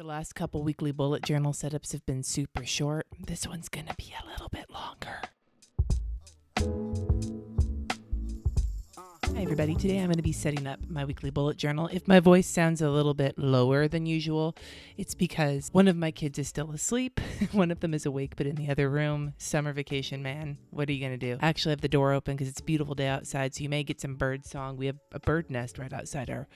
The last couple weekly bullet journal setups have been super short. This one's gonna be a little bit longer. Hi everybody, today I'm going to be setting up my weekly bullet journal. If my voice sounds a little bit lower than usual, it's because one of my kids is still asleep. One of them is awake but in the other room. Summer vacation, man. What are you going to do? I actually have the door open because it's a beautiful day outside, so you may get some bird song. We have a bird nest right outside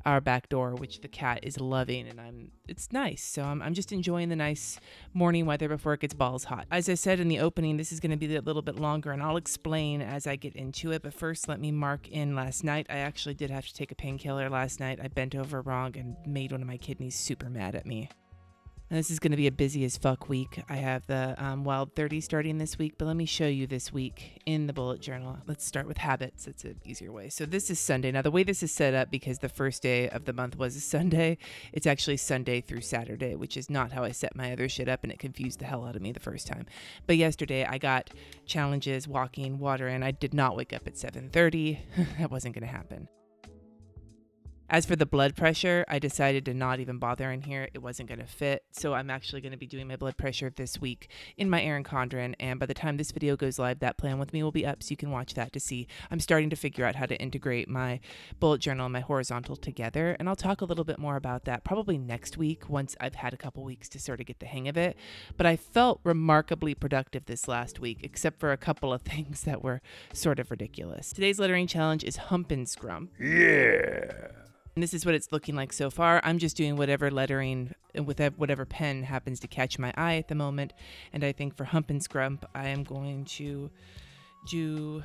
our back door, which the cat is loving, and it's nice. So I'm just enjoying the nice morning weather before it gets balls hot. As I said in the opening, this is going to be a little bit longer, and I'll explain as I get into it. But first, let me mark in last night. I actually did have to take a painkiller last night. I bent over wrong and made one of my kidneys super mad at me. And this is going to be a busy as fuck week. I have the Wild 30 starting this week, but let me show you this week in the bullet journal. Let's start with habits. It's an easier way. So this is Sunday. Now the way this is set up, because the first day of the month was a Sunday, it's actually Sunday through Saturday, which is not how I set my other shit up, and it confused the hell out of me the first time. But yesterday I got challenges, walking, water, and I did not wake up at 7:30. That wasn't going to happen. As for the blood pressure, I decided to not even bother in here. It wasn't going to fit. So I'm actually going to be doing my blood pressure this week in my Erin Condren. And by the time this video goes live, that plan with me will be up. So you can watch that to see. I'm starting to figure out how to integrate my bullet journal and my horizontal together. And I'll talk a little bit more about that probably next week once I've had a couple weeks to sort of get the hang of it. But I felt remarkably productive this last week, except for a couple of things that were sort of ridiculous. Today's lettering challenge is Hump and Scrump. Yeah. And this is what it's looking like so far. I'm just doing whatever lettering with whatever pen happens to catch my eye at the moment. And I think for Hump and Scrump, I am going to do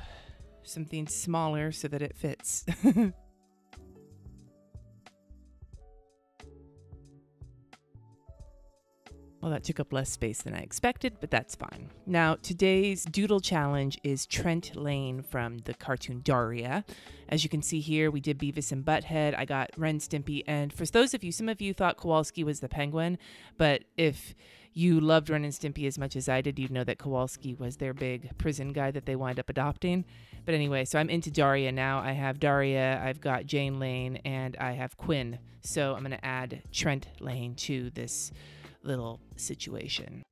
something smaller so that it fits. Well, that took up less space than I expected, but that's fine. Now, today's doodle challenge is Trent Lane from the cartoon Daria. As you can see here, we did Beavis and Butthead. I got Ren Stimpy, and for those of you, some of you thought Kowalski was the penguin, but if you loved Ren and Stimpy as much as I did, you'd know that Kowalski was their big prison guy that they wind up adopting. But anyway, so I'm into Daria now. I have Daria, I've got Jane Lane, and I have Quinn. So I'm going to add Trent Lane to this little situation.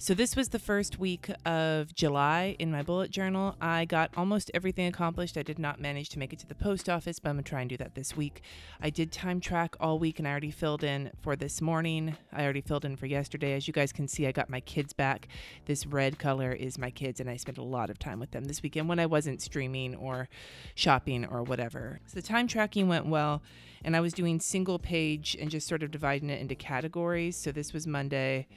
So this was the first week of July in my bullet journal. I got almost everything accomplished. I did not manage to make it to the post office, but I'm gonna try and do that this week. I did time track all week, and I already filled in for this morning. I already filled in for yesterday. As you guys can see, I got my kids back. This red color is my kids, and I spent a lot of time with them this weekend when I wasn't streaming or shopping or whatever. So the time tracking went well, and I was doing single page and just sort of dividing it into categories. So this was Monday,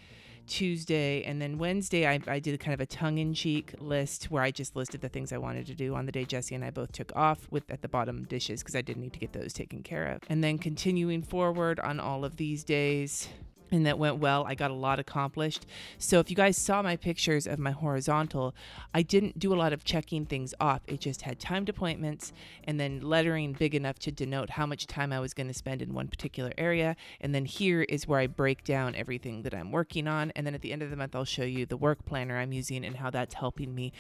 Tuesday, and then Wednesday I did kind of a tongue-in-cheek list where I just listed the things I wanted to do on the day Jesse and I both took off, with at the bottom dishes, because I did need to get those taken care of. And then continuing forward on all of these days, and that went well. I got a lot accomplished. So if you guys saw my pictures of my horizontal, I didn't do a lot of checking things off. It just had timed appointments and then lettering big enough to denote how much time I was going to spend in one particular area. And then here is where I break down everything that I'm working on. And then at the end of the month, I'll show you the work planner I'm using and how that's helping me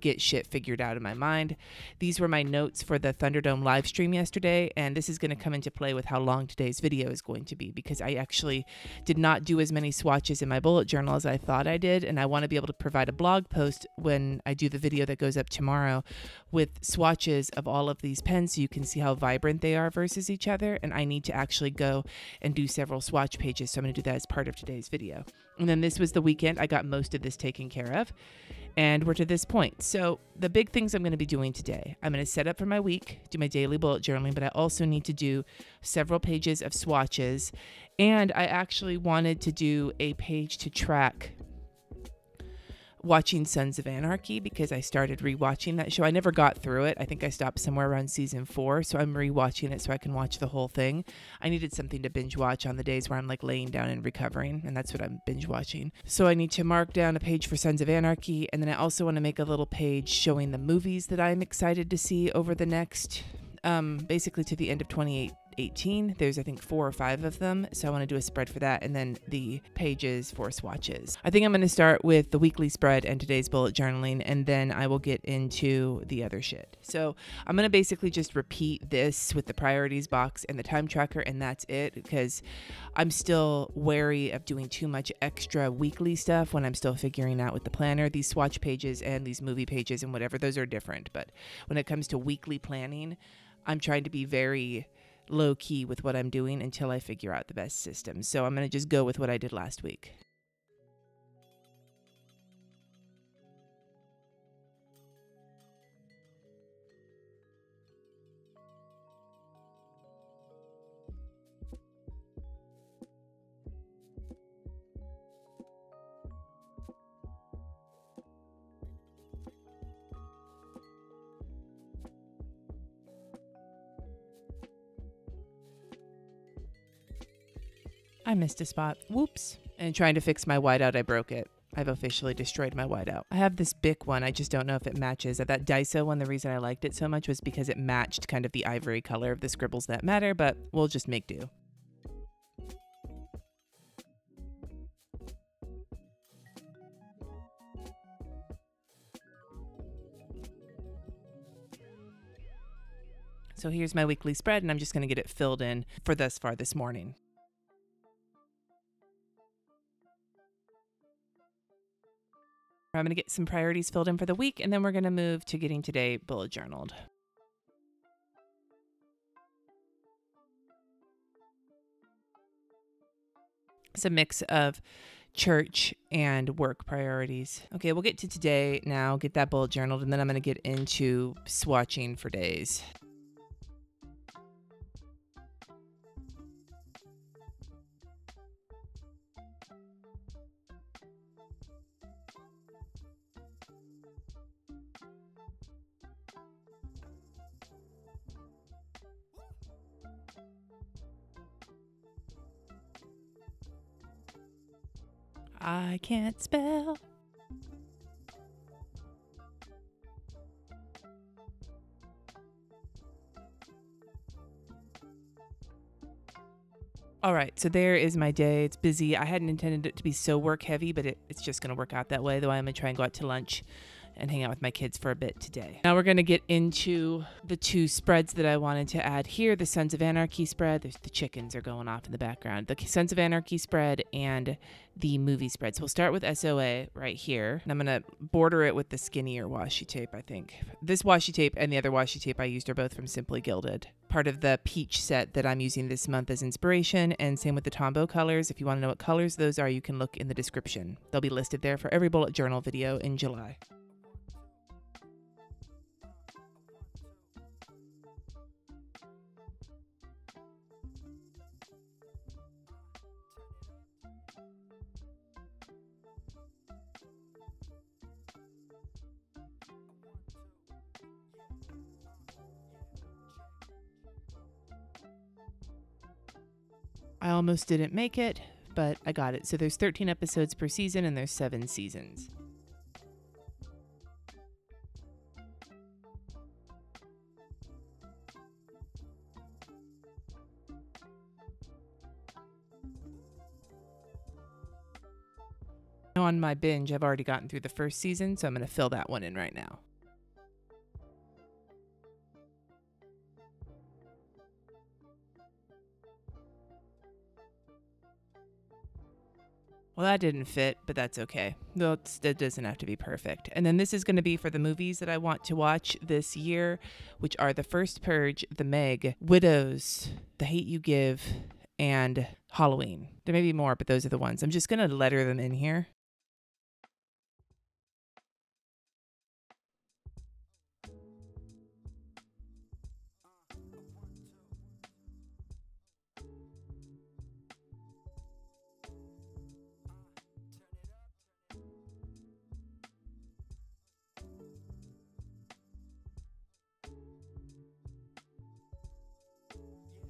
get shit figured out in my mind. These were my notes for the Thunderdome live stream yesterday. And this is going to come into play with how long today's video is going to be, because I actually did not do as many swatches in my bullet journal as I thought I did, and I want to be able to provide a blog post when I do the video that goes up tomorrow with swatches of all of these pens so you can see how vibrant they are versus each other. And I need to actually go and do several swatch pages, so I'm going to do that as part of today's video. And then this was the weekend. I got most of this taken care of, and we're to this point. So the big things I'm going to be doing today, I'm going to set up for my week, do my daily bullet journaling, but I also need to do several pages of swatches. And I actually wanted to do a page to track watching Sons of Anarchy, because I started rewatching that show. I never got through it. I think I stopped somewhere around season 4, so I'm rewatching it so I can watch the whole thing. I needed something to binge watch on the days where I'm like laying down and recovering, and that's what I'm binge watching. So I need to mark down a page for Sons of Anarchy, and then I also want to make a little page showing the movies that I'm excited to see over the next basically to the end of 2018. There's, I think, 4 or 5 of them. So I want to do a spread for that, and then the pages for swatches. I think I'm going to start with the weekly spread and today's bullet journaling, and then I will get into the other shit. So I'm going to basically just repeat this with the priorities box and the time tracker, and that's it, because I'm still wary of doing too much extra weekly stuff when I'm still figuring out with the planner. These swatch pages and these movie pages and whatever, those are different. But when it comes to weekly planning, I'm trying to be very low key with what I'm doing until I figure out the best system. So I'm going to just go with what I did last week. I missed a spot. Whoops. And trying to fix my whiteout, I broke it. I've officially destroyed my whiteout. I have this Bic one. I just don't know if it matches. That Daiso one, the reason I liked it so much was because it matched kind of the ivory color of the scribbles that matter, but we'll just make do. So here's my weekly spread, and I'm just going to get it filled in for thus far this morning. I'm going to get some priorities filled in for the week, and then we're going to move to getting today bullet journaled. It's a mix of church and work priorities. Okay, we'll get to today now, get that bullet journaled, and then I'm going to get into swatching for days. I can't spell. All right, so there is my day. It's busy. I hadn't intended it to be so work heavy, but it's just going to work out that way, though I'm going to try and go out to lunch and hang out with my kids for a bit today. Now we're going to get into the 2 spreads that I wanted to add here. The Sons of Anarchy spread. The chickens are going off in the background. The Sons of Anarchy spread and the movie spread. So we'll start with SOA right here. And I'm going to border it with the skinnier washi tape, I think. This washi tape and the other washi tape I used are both from Simply Gilded. Part of the peach set that I'm using this month as inspiration, and same with the Tombow colors. If you want to know what colors those are, you can look in the description. They'll be listed there for every bullet journal video in July. I almost didn't make it, but I got it. So there's 13 episodes per season, and there's 7 seasons. On my binge, I've already gotten through the first season, so I'm going to fill that one in right now. Well, that didn't fit, but that's okay. That doesn't have to be perfect. And then this is going to be for the movies that I want to watch this year, which are The First Purge, The Meg, Widows, The Hate U Give, and Halloween. There may be more, but those are the ones. I'm just going to letter them in here.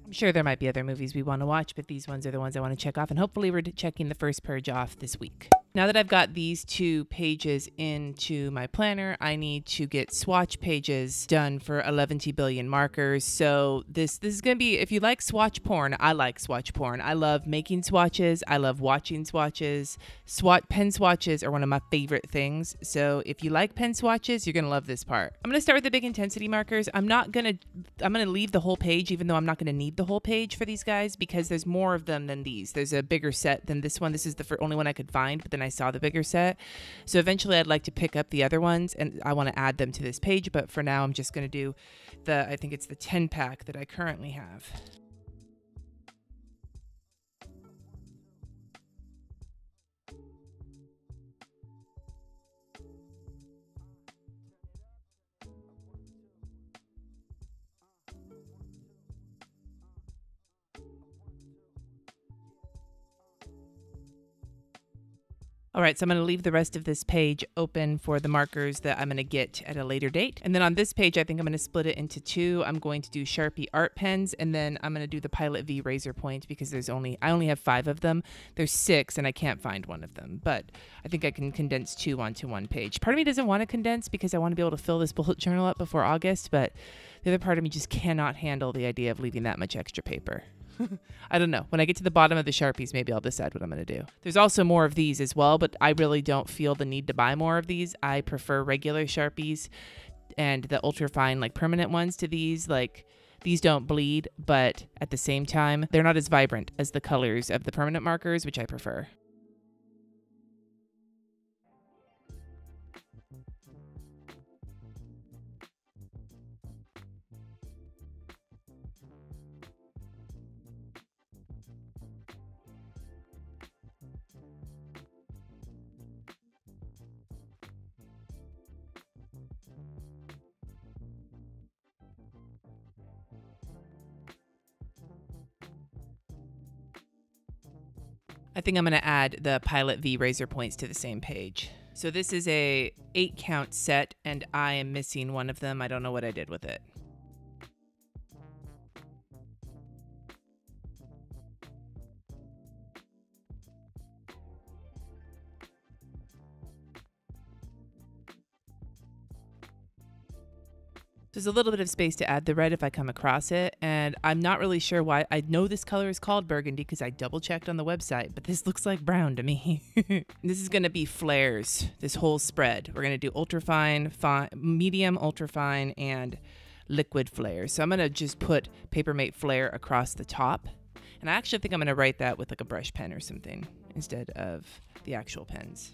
I'm sure there might be other movies we want to watch, but these ones are the ones I want to check off, and hopefully we're checking The First Purge off this week. Now that I've got these 2 pages into my planner, I need to get swatch pages done for 11 billion markers. So this is going to be, if you like swatch porn, I like swatch porn. I love making swatches. I love watching swatches. Pen swatches are one of my favorite things. So if you like pen swatches, you're going to love this part. I'm going to start with the big intensity markers. I'm going to leave the whole page, even though I'm not going to need the whole page for these guys, because there's more of them than these. There's a bigger set than this one. This is the only one I could find, but then I saw the bigger set. So eventually I'd like to pick up the other ones and I want to add them to this page. But for now, I'm just going to do I think it's the 10 pack that I currently have. All right, so I'm going to leave the rest of this page open for the markers that I'm going to get at a later date. And then on this page, I think I'm going to split it into 2. I'm going to do Sharpie art pens, and then I'm going to do the Pilot V razor point because I only have 5 of them. There's 6, and I can't find one of them. But I think I can condense 2 onto one page. Part of me doesn't want to condense because I want to be able to fill this bullet journal up before August, but the other part of me just cannot handle the idea of leaving that much extra paper. I don't know. When I get to the bottom of the Sharpies, maybe I'll decide what I'm going to do. There's also more of these as well, but I really don't feel the need to buy more of these. I prefer regular Sharpies and the ultra fine, like permanent ones to these. Like, these don't bleed, but at the same time, they're not as vibrant as the colors of the permanent markers, which I prefer. I think I'm going to add the Pilot V razor points to the same page. So this is a 8 count set and I am missing one of them. I don't know what I did with it. There's a little bit of space to add the red if I come across it, and I'm not really sure why. I know this color is called burgundy because I double checked on the website, but this looks like brown to me. This is going to be flares, this whole spread. We're going to do ultrafine, medium, ultrafine, and liquid flares. So I'm going to just put Papermate Flare across the top, and I actually think I'm going to write that with like a brush pen or something instead of the actual pens.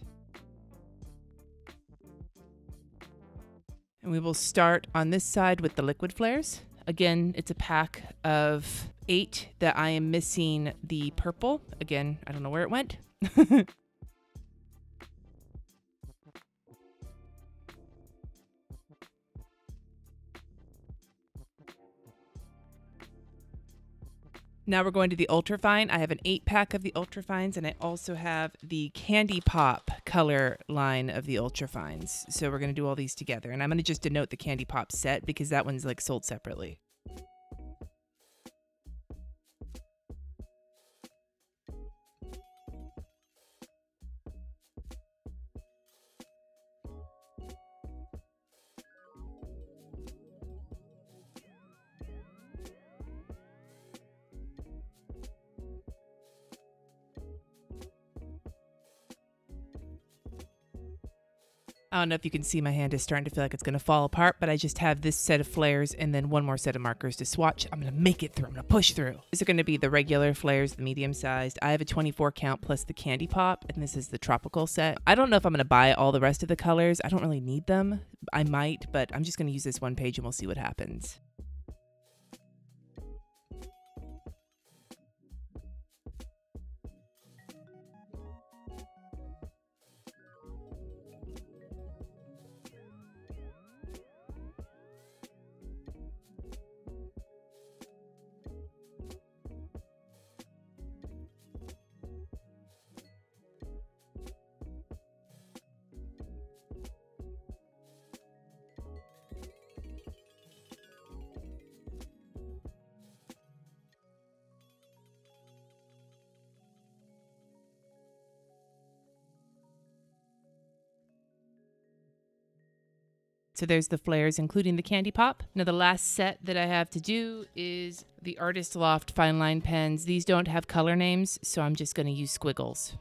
And we will start on this side with the liquid flares. Again, it's a pack of 8 that I am missing the purple. Again, I don't know where it went. Now we're going to the ultrafine. I have an 8 pack of the ultrafines, and I also have the Candy Pop color line of the ultrafines. So we're going to do all these together, and I'm going to just denote the Candy Pop set because that one's like sold separately. I don't know if you can see my hand is starting to feel like it's going to fall apart, but I just have this set of flares and then one more set of markers to swatch. I'm going to make it through. I'm going to push through. These are going to be the regular flares, the medium sized. I have a 24 count plus the Candy Pop, and this is the tropical set. I don't know if I'm going to buy all the rest of the colors. I don't really need them. I might, but I'm just going to use this one page and we'll see what happens. So there's the flares, including the candy pop. Now the last set that I have to do is the Artist Loft fine line pens. These don't have color names, so I'm just going to use squiggles.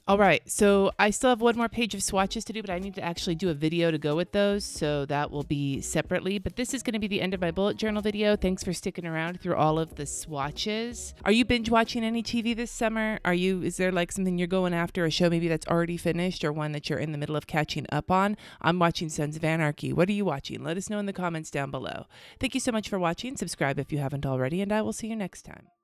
All right, so I still have one more page of swatches to do, but I need to actually do a video to go with those, so that will be separately. But this is going to be the end of my bullet journal video. Thanks for sticking around through all of the swatches. Are you binge watching any TV this summer? Is there like something you're going after, a show maybe that's already finished or one that you're in the middle of catching up on? I'm watching Sons of Anarchy. What are you watching? Let us know in the comments down below. Thank you so much for watching. Subscribe if you haven't already, and I will see you next time.